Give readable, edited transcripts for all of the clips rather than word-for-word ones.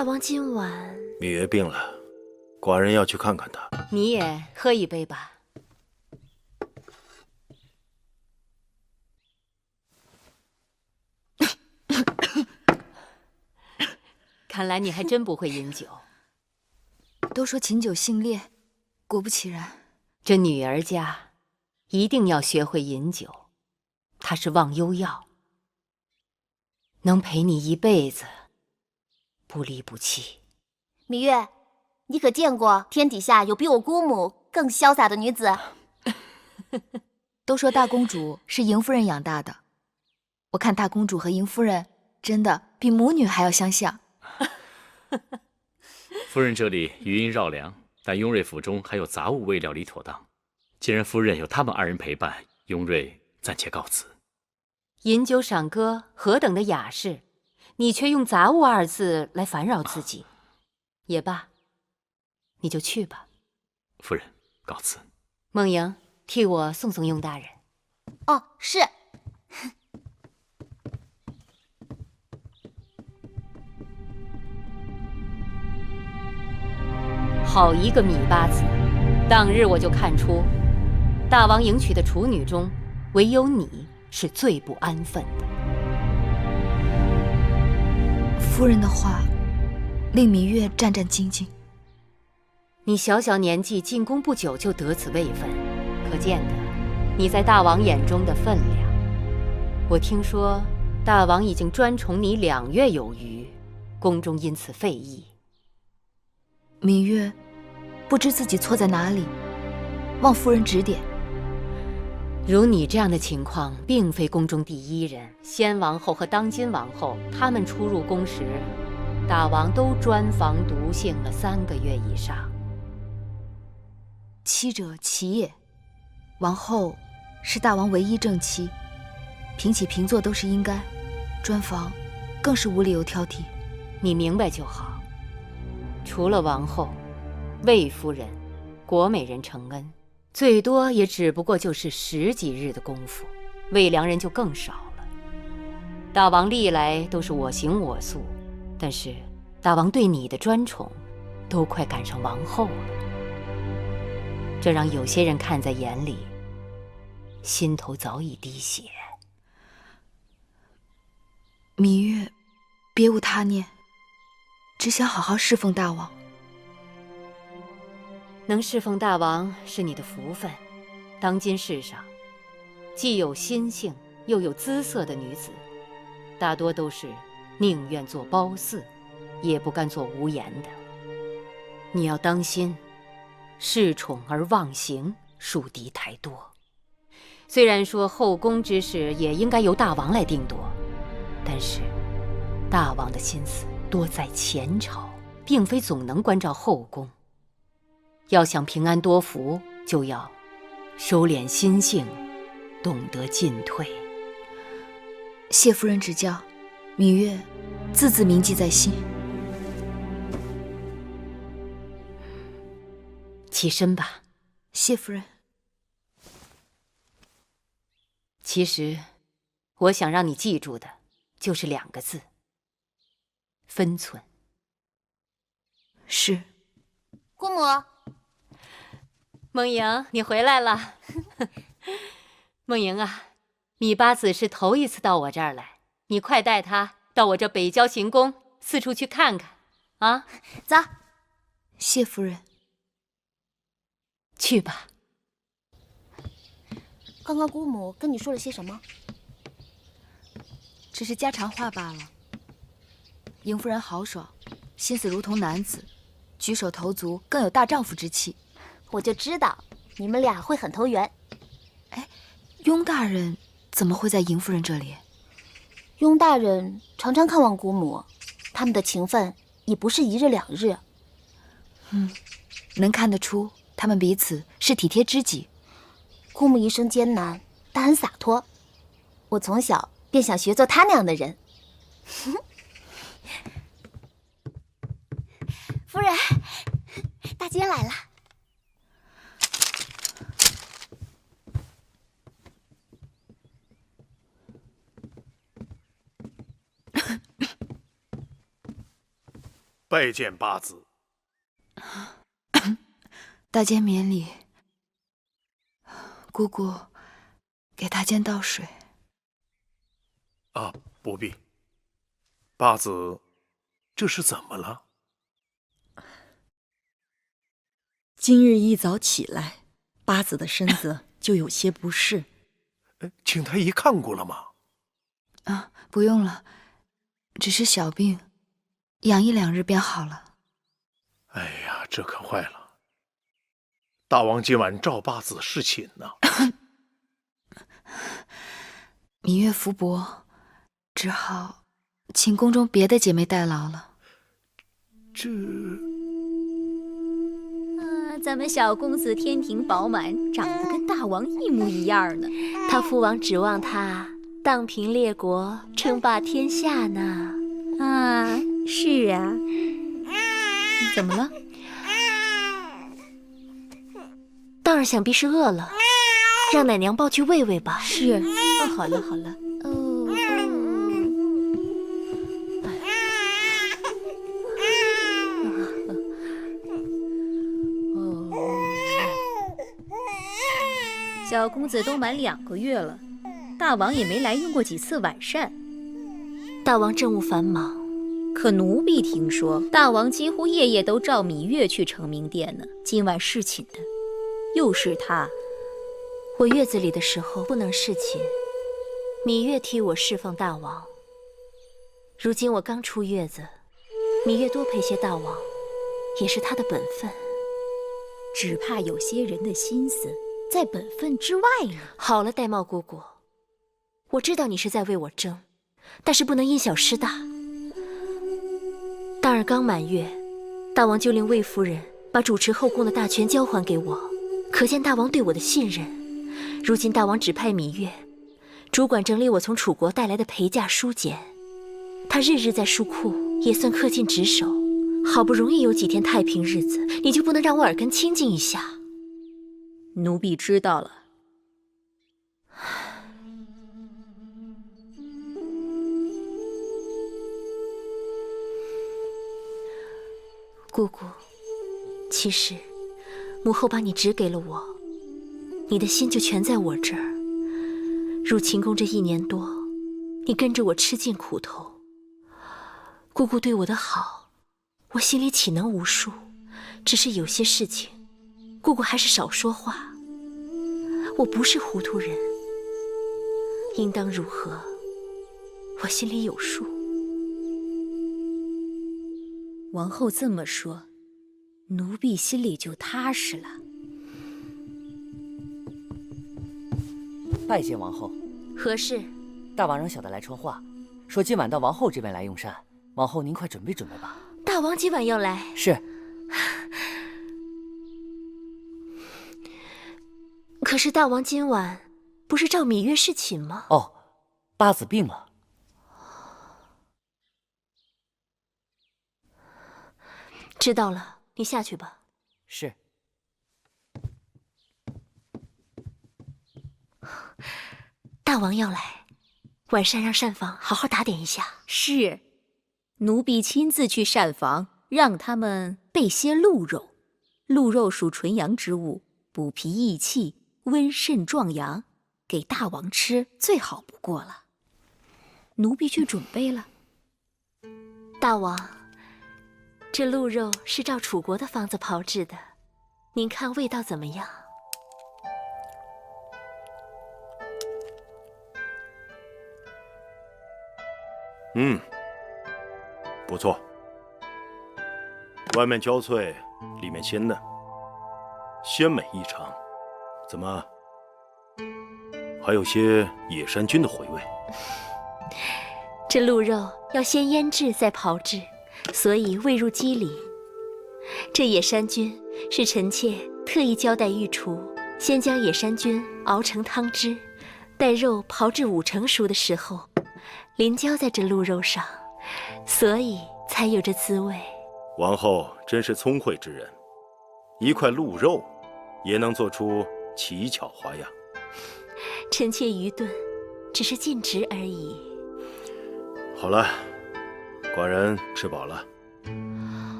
大王今晚……芈月病了，寡人要去看看她。你也喝一杯吧。看来你还真不会饮酒。都说琴酒性烈，果不其然，这女儿家一定要学会饮酒，它是忘忧药，能陪你一辈子，不离不弃。芈月，你可见过天底下有比我姑母更潇洒的女子？都说大公主是邢夫人养大的，我看大公主和邢夫人真的比母女还要相像。夫人这里余音绕梁，但雍瑞府中还有杂物未料理妥当。既然夫人有他们二人陪伴，雍瑞暂且告辞。饮酒赏歌何等的雅事，你却用杂物二字来烦扰自己。也罢，你就去吧。夫人，告辞。梦莹，替我送送雍大人。哦，是。好一个芈八子！当日我就看出，大王迎娶的处女中，唯有你是最不安分的。夫人的话令芈月战战兢兢。你小小年纪进宫不久就得此位分，可见得你在大王眼中的分量。我听说大王已经专宠你2月有余，宫中因此废议。芈月不知自己错在哪里，望夫人指点。如你这样的情况，并非宫中第一人。先王后和当今王后，他们出入宫时，大王都专房独幸了3个月以上。妻者妻也，王后是大王唯一正妻，平起平坐都是应该，专房更是无理由挑剔。你明白就好。除了王后、魏夫人、果美人承恩，最多也只不过就是10几日的功夫，魏良人就更少了。大王历来都是我行我素，但是大王对你的专宠，都快赶上王后了。这让有些人看在眼里，心头早已滴血。芈月别无他念，只想好好侍奉大王。能侍奉大王是你的福分。当今世上，既有心性又有姿色的女子，大多都是宁愿做褒姒，也不甘做无颜的。你要当心，恃宠而忘形，树敌太多。虽然说后宫之事也应该由大王来定夺，但是大王的心思多在前朝，并非总能关照后宫。要想平安多福，就要收敛心性，懂得进退。谢夫人指教，芈月字字铭记在心。起身吧。谢夫人。其实我想让你记住的就是2个字：分寸。是。姑母，梦莹，你回来了。梦莹啊，芈八子是头一次到我这儿来，你快带她到我这北郊行宫四处去看看啊！走。谢夫人。去吧。刚刚姑母跟你说了些什么？只是家常话罢了。邢夫人豪爽，心思如同男子，举手投足更有大丈夫之气。我就知道你们俩会很投缘。哎，雍大人怎么会在邢夫人这里？雍大人常常看望姑母，他们的情分也不是1日2日。能看得出他们彼此是体贴知己。姑母一生艰难，但很洒脱。我从小便想学做她那样的人。夫人，大姐来了。拜见八子。大监免礼。姑姑，给大监倒水。啊，不必。八子，这是怎么了？今日一早起来，八子的身子就有些不适。请太医看过了吗？啊，不用了，只是小病，养1-2日便好了。哎呀，这可坏了！大王今晚召八子侍寝呢。芈月福薄，只好请宫中别的姐妹代劳了。咱们小公子天庭饱满，长得跟大王一模一样呢。他父王指望他荡平列国，称霸天下呢。啊，是啊。怎么了？当然想必是饿了，让奶娘抱去喂喂吧。是。哦，好了好了。小公子都满2个月了，大王也没来用过几次晚膳。大王政务繁忙，可奴婢听说大王几乎夜夜都召芈月去承明殿呢。今晚侍寝的又是他。我月子里的时候不能侍寝，芈月替我侍奉大王。如今我刚出月子，芈月多陪些大王，也是她的本分。只怕有些人的心思在本分之外呢。好了，玳瑁姑姑，我知道你是在为我争，但是不能因小失大。大儿刚满月，大王就令魏夫人把主持后宫的大权交还给我，可见大王对我的信任。如今大王指派芈月主管整理我从楚国带来的陪嫁书简，她日日在书库，也算恪尽职守。好不容易有几天太平日子，你就不能让我耳根清净一下？奴婢知道了。姑姑，其实母后把你指给了我，你的心就全在我这儿。入秦宫这1年多，你跟着我吃尽苦头，姑姑对我的好，我心里岂能无数？只是有些事情，姑姑还是少说话。我不是糊涂人，应当如何，我心里有数。王后这么说，奴婢心里就踏实了。拜见王后。何事？大王让小的来传话，说今晚到王后这边来用膳。王后您快准备准备吧。大王今晚要来？是。可是大王今晚不是召芈月侍寝吗？哦，八子病了。知道了，你下去吧。是。大王要来，晚膳让膳房好好打点一下。是，奴婢亲自去膳房，让他们备些鹿肉。鹿肉属纯阳之物，补脾益气，温肾壮阳，给大王吃最好不过了。奴婢去准备了。大王，这鹿肉是照楚国的方子炮制的，您看味道怎么样？不错，外面焦脆，里面鲜嫩，鲜美异常。怎么，还有些野山菌的回味？这鹿肉要先腌制再炮制，所以味入肌里。这野山菌是臣妾特意交代御厨，先将野山菌熬成汤汁，待肉炮制5成熟的时候，淋浇在这鹿肉上，所以才有这滋味。王后真是聪慧之人，一块鹿肉也能做出奇巧花样。臣妾愚钝，只是尽职而已。好了，寡人吃饱了。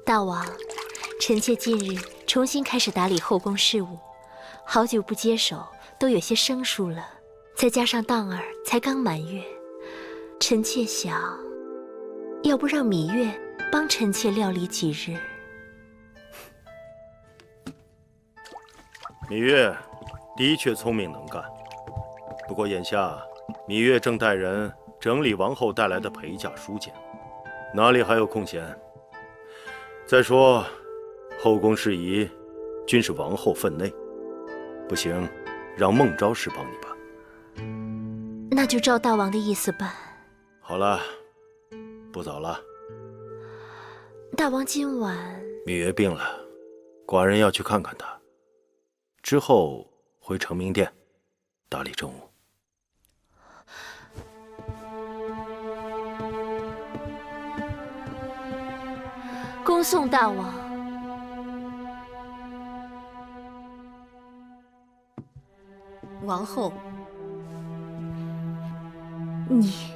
大王，臣妾近日重新开始打理后宫事务，好久不接手，都有些生疏了。再加上当儿才刚满月，臣妾想，要不让芈月帮臣妾料理几日？芈月的确聪明能干，不过眼下芈月正带人整理王后带来的陪嫁书简，哪里还有空闲？再说，后宫事宜均是王后分内，不行，让孟昭氏帮你吧。那就照大王的意思办。好了，不早了。大王今晚……芈月病了，寡人要去看看她，之后回承明殿打理政务。恭送大王。王后，你，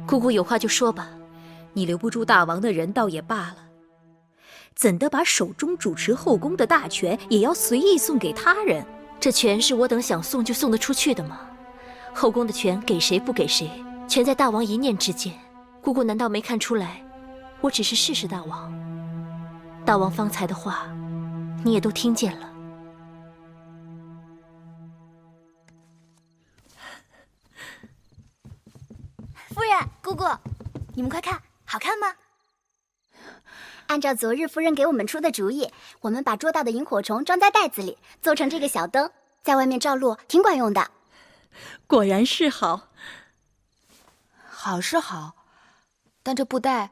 姑姑有话就说吧。你留不住大王的人倒也罢了，怎的把手中主持后宫的大权也要随意送给他人？这权是我等想送就送得出去的吗？后宫的权给谁不给谁，全在大王一念之间。姑姑难道没看出来，我只是试试大王？大王方才的话，你也都听见了。夫人、姑姑，你们快看，好看吗？按照昨日夫人给我们出的主意，我们把捉到的萤火虫装在袋子里，做成这个小灯，在外面照路，挺管用的。果然是好。好是好，但这布袋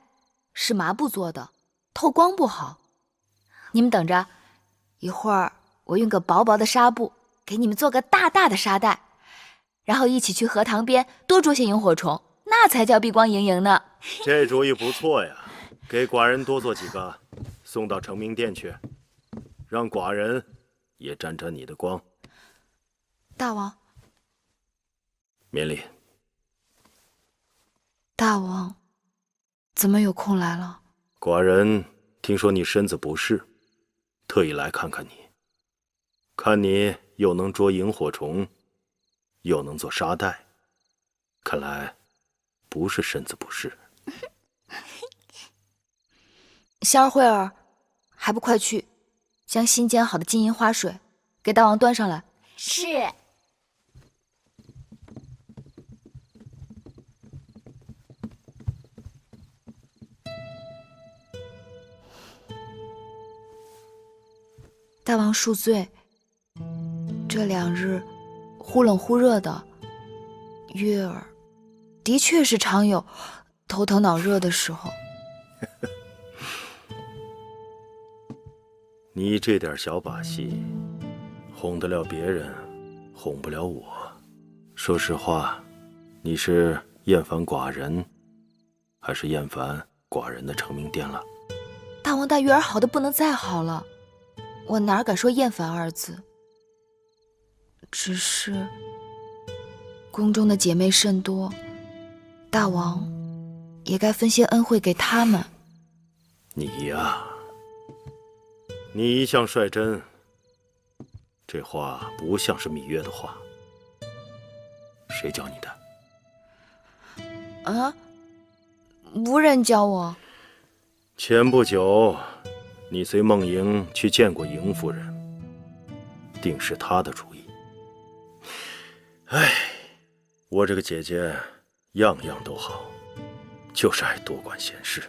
是麻布做的，透光不好。你们等着，一会儿我用个薄薄的纱布给你们做个大大的纱袋，然后一起去荷塘边多捉些萤火虫，那才叫碧光莹莹呢。这主意不错呀，给寡人多做几个，送到承明殿去，让寡人也沾沾你的光。大王，免礼。大王，怎么有空来了？寡人听说你身子不适，特意来看看你。看你又能捉萤火虫，又能做纱袋，看来不是身子不适。仙儿慧儿，还不快去将新煎好的金银花水给大王端上来。是。大王恕罪，这2日忽冷忽热的，月儿的确是常有头疼脑热的时候。你这点小把戏，哄得了别人，哄不了我。说实话，你是厌烦寡人，还是厌烦寡人的承明殿了？大王待月儿好的不能再好了，我哪敢说厌烦2字？只是宫中的姐妹甚多，大王也该分些恩惠给她们。你呀，你一向率真，这话不像是芈月的话。谁教你的？啊？无人教我。前不久，你随孟莹去见过莹夫人，定是她的主意。唉，我这个姐姐样样都好，就是爱多管闲事。